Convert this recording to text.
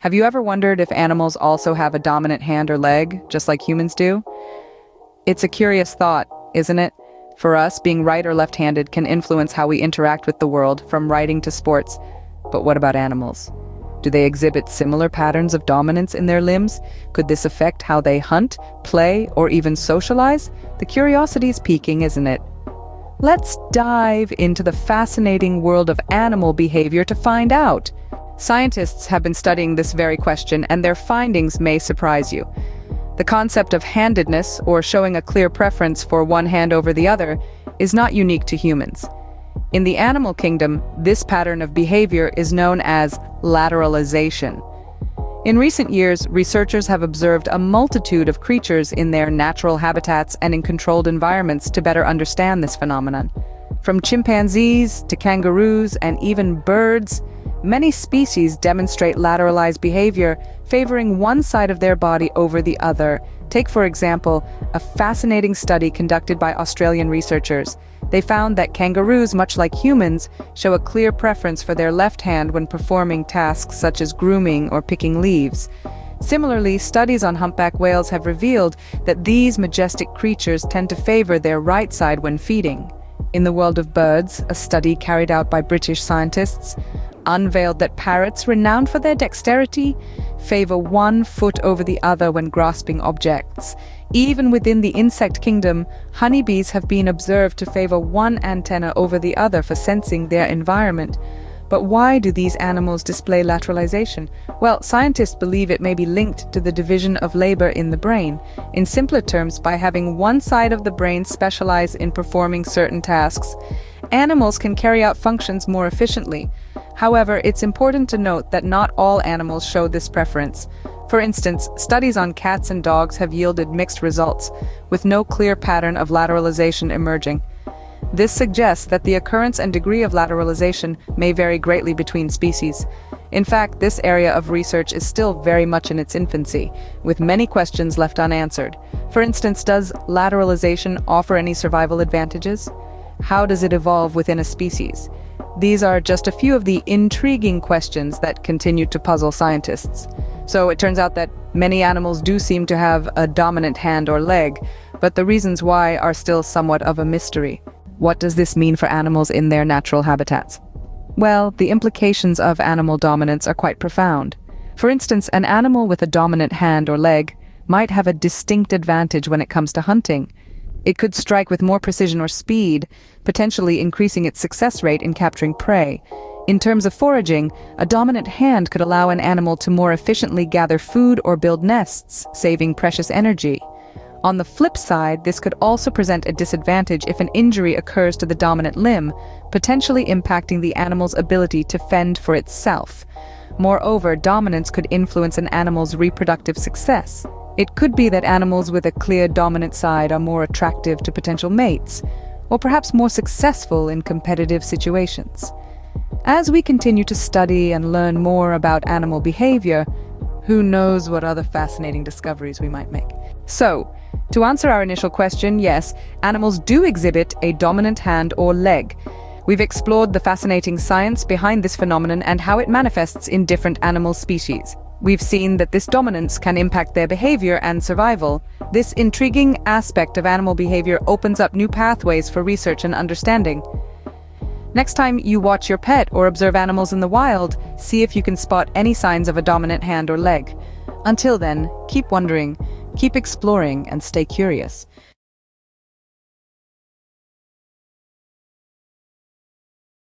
Have you ever wondered if animals also have a dominant hand or leg, just like humans do? It's a curious thought, isn't it? For us, being right or left-handed can influence how we interact with the world, from writing to sports. But what about animals? Do they exhibit similar patterns of dominance in their limbs? Could this affect how they hunt, play, or even socialize? The curiosity's piquing, isn't it? Let's dive into the fascinating world of animal behavior to find out. Scientists have been studying this very question, and their findings may surprise you. The concept of handedness, or showing a clear preference for one hand over the other, is not unique to humans. In the animal kingdom, this pattern of behavior is known as lateralization. In recent years, researchers have observed a multitude of creatures in their natural habitats and in controlled environments to better understand this phenomenon. From chimpanzees to kangaroos and even birds, many species demonstrate lateralized behavior, favoring one side of their body over the other. Take, for example, a fascinating study conducted by Australian researchers. They found that kangaroos, much like humans, show a clear preference for their left hand when performing tasks such as grooming or picking leaves. Similarly, studies on humpback whales have revealed that these majestic creatures tend to favor their right side when feeding. In the world of birds, a study carried out by British scientists unveiled that parrots, renowned for their dexterity, favor one foot over the other when grasping objects. Even within the insect kingdom, honeybees have been observed to favor one antenna over the other for sensing their environment. But why do these animals display lateralization? Well, scientists believe it may be linked to the division of labor in the brain. In simpler terms, by having one side of the brain specialize in performing certain tasks, animals can carry out functions more efficiently. However, it's important to note that not all animals show this preference. For instance, studies on cats and dogs have yielded mixed results, with no clear pattern of lateralization emerging. This suggests that the occurrence and degree of lateralization may vary greatly between species. In fact, this area of research is still very much in its infancy, with many questions left unanswered. For instance, does lateralization offer any survival advantages? How does it evolve within a species? These are just a few of the intriguing questions that continue to puzzle scientists. So it turns out that many animals do seem to have a dominant hand or leg, but the reasons why are still somewhat of a mystery. What does this mean for animals in their natural habitats? Well, the implications of animal dominance are quite profound. For instance, an animal with a dominant hand or leg might have a distinct advantage when it comes to hunting. It could strike with more precision or speed, potentially increasing its success rate in capturing prey. In terms of foraging, a dominant hand could allow an animal to more efficiently gather food or build nests, saving precious energy. On the flip side, this could also present a disadvantage if an injury occurs to the dominant limb, potentially impacting the animal's ability to fend for itself. Moreover, dominance could influence an animal's reproductive success. It could be that animals with a clear dominant side are more attractive to potential mates, or perhaps more successful in competitive situations. As we continue to study and learn more about animal behavior, who knows what other fascinating discoveries we might make. So, to answer our initial question, yes, animals do exhibit a dominant hand or leg. We've explored the fascinating science behind this phenomenon and how it manifests in different animal species. We've seen that this dominance can impact their behavior and survival. This intriguing aspect of animal behavior opens up new pathways for research and understanding. Next time you watch your pet or observe animals in the wild, see if you can spot any signs of a dominant hand or leg. Until then, keep wondering, keep exploring, and stay curious.